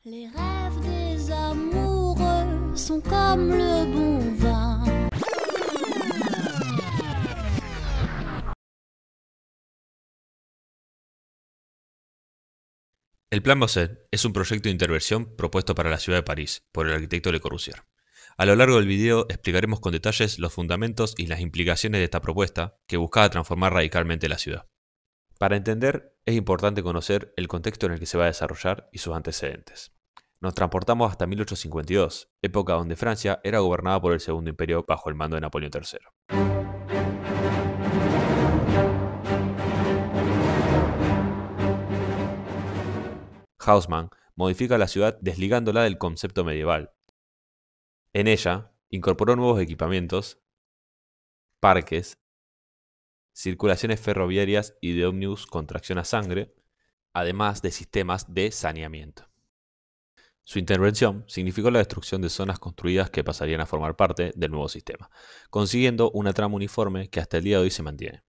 Les rêves des amoureux sont comme le bon vin. El Plan Bosset es un proyecto de intervención propuesto para la ciudad de París por el arquitecto Le Corbusier. A lo largo del video explicaremos con detalles los fundamentos y las implicaciones de esta propuesta que buscaba transformar radicalmente la ciudad. Para entender, es importante conocer el contexto en el que se va a desarrollar y sus antecedentes. Nos transportamos hasta 1852, época donde Francia era gobernada por el Segundo Imperio bajo el mando de Napoleón III. Haussmann modifica la ciudad desligándola del concepto medieval. En ella, incorporó nuevos equipamientos, parques, circulaciones ferroviarias y de ómnibus con tracción a sangre, además de sistemas de saneamiento. Su intervención significó la destrucción de zonas construidas que pasarían a formar parte del nuevo sistema, consiguiendo una trama uniforme que hasta el día de hoy se mantiene.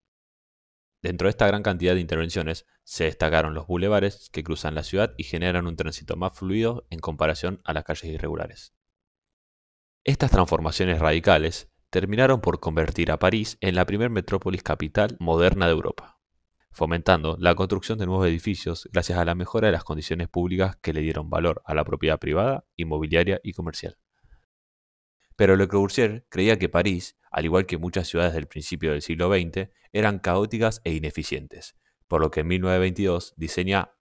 Dentro de esta gran cantidad de intervenciones, se destacaron los bulevares que cruzan la ciudad y generan un tránsito más fluido en comparación a las calles irregulares. Estas transformaciones radicales terminaron por convertir a París en la primer metrópolis capital moderna de Europa, fomentando la construcción de nuevos edificios gracias a la mejora de las condiciones públicas que le dieron valor a la propiedad privada, inmobiliaria y comercial. Pero Le Corbusier creía que París, al igual que muchas ciudades del principio del siglo XX, eran caóticas e ineficientes, por lo que en 1922 diseña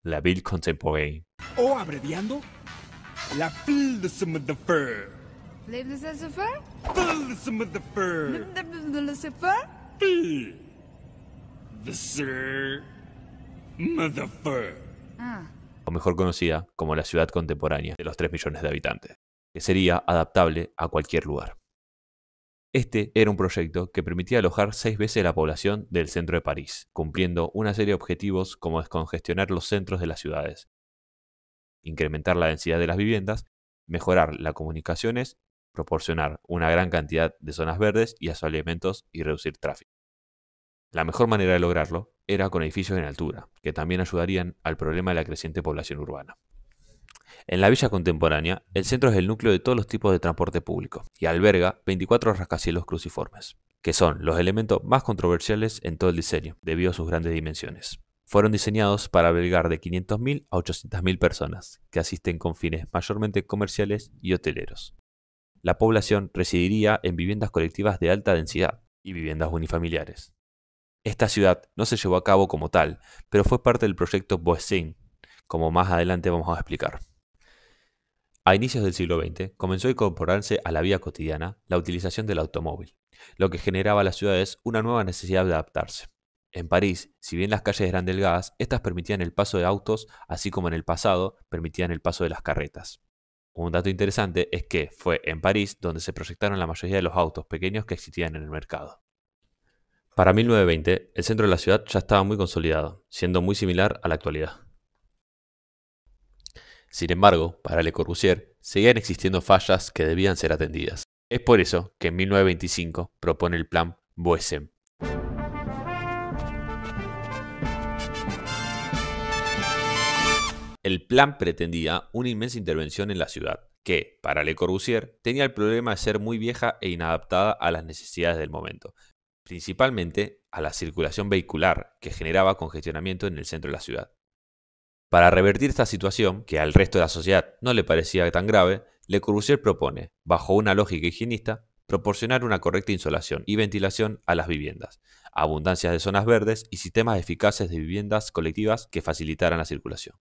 la Ville Contemporaine. O abreviando, la Ville de Saint-Médard. Les de Saint-Médard? Ville de Saint-Médard. Le Saint-Médard? Ville de Saint-Médard. O mejor conocida como la ciudad contemporánea de los 3 millones de habitantes, que sería adaptable a cualquier lugar. Este era un proyecto que permitía alojar 6 veces la población del centro de París, cumpliendo una serie de objetivos como descongestionar los centros de las ciudades, incrementar la densidad de las viviendas, mejorar las comunicaciones, proporcionar una gran cantidad de zonas verdes y asentamientos y reducir tráfico. La mejor manera de lograrlo era con edificios en altura, que también ayudarían al problema de la creciente población urbana. En la villa contemporánea, el centro es el núcleo de todos los tipos de transporte público y alberga 24 rascacielos cruciformes, que son los elementos más controversiales en todo el diseño, debido a sus grandes dimensiones. Fueron diseñados para albergar de 500.000 a 800.000 personas, que asisten con fines mayormente comerciales y hoteleros. La población residiría en viviendas colectivas de alta densidad y viviendas unifamiliares. Esta ciudad no se llevó a cabo como tal, pero fue parte del proyecto Bosset, como más adelante vamos a explicar. A inicios del siglo XX comenzó a incorporarse a la vida cotidiana la utilización del automóvil, lo que generaba a las ciudades una nueva necesidad de adaptarse. En París, si bien las calles eran delgadas, estas permitían el paso de autos, así como en el pasado permitían el paso de las carretas. Un dato interesante es que fue en París donde se proyectaron la mayoría de los autos pequeños que existían en el mercado. Para 1920, el centro de la ciudad ya estaba muy consolidado, siendo muy similar a la actualidad. Sin embargo, para Le Corbusier, seguían existiendo fallas que debían ser atendidas. Es por eso que en 1925 propone el Plan Bosset. El plan pretendía una inmensa intervención en la ciudad, que, para Le Corbusier, tenía el problema de ser muy vieja e inadaptada a las necesidades del momento, principalmente a la circulación vehicular, que generaba congestionamiento en el centro de la ciudad. Para revertir esta situación, que al resto de la sociedad no le parecía tan grave, Le Corbusier propone, bajo una lógica higienista, proporcionar una correcta insolación y ventilación a las viviendas, abundancia de zonas verdes y sistemas eficaces de viviendas colectivas que facilitaran la circulación.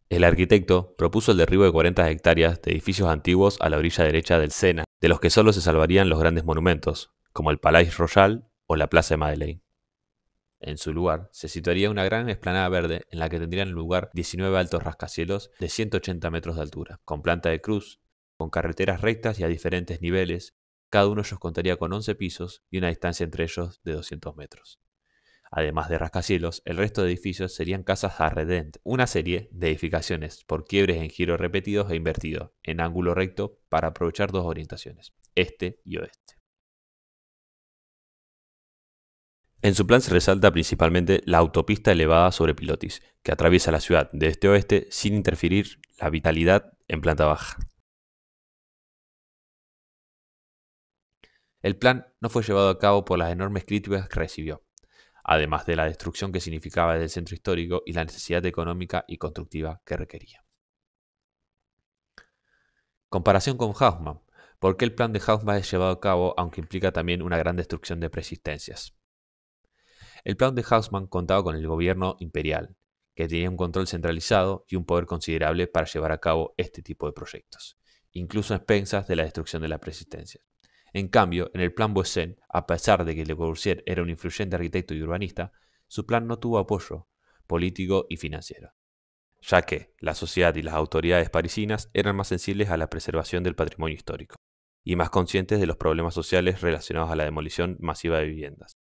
El arquitecto propuso el derribo de 40 hectáreas de edificios antiguos a la orilla derecha del Sena, de los que solo se salvarían los grandes monumentos, como el Palais Royal o la Plaza de Madeleine. En su lugar, se situaría una gran explanada verde en la que tendrían lugar 19 altos rascacielos de 180 metros de altura, con planta de cruz, con carreteras rectas y a diferentes niveles. Cada uno de ellos contaría con 11 pisos y una distancia entre ellos de 200 metros. Además de rascacielos, el resto de edificios serían casas a redent, una serie de edificaciones por quiebres en giros repetidos e invertidos, en ángulo recto para aprovechar 2 orientaciones, este y oeste. En su plan se resalta principalmente la autopista elevada sobre pilotis, que atraviesa la ciudad de este a oeste sin interferir la vitalidad en planta baja. El plan no fue llevado a cabo por las enormes críticas que recibió, además de la destrucción que significaba del centro histórico y la necesidad económica y constructiva que requería. Comparación con Haussmann. ¿Por qué el plan de Haussmann es llevado a cabo aunque implica también una gran destrucción de preexistencias? El plan de Haussmann contaba con el gobierno imperial, que tenía un control centralizado y un poder considerable para llevar a cabo este tipo de proyectos, incluso a expensas de la destrucción de la preexistencia. En cambio, en el plan Boessin, a pesar de que Le Corbusier era un influyente arquitecto y urbanista, su plan no tuvo apoyo político y financiero, ya que la sociedad y las autoridades parisinas eran más sensibles a la preservación del patrimonio histórico y más conscientes de los problemas sociales relacionados a la demolición masiva de viviendas.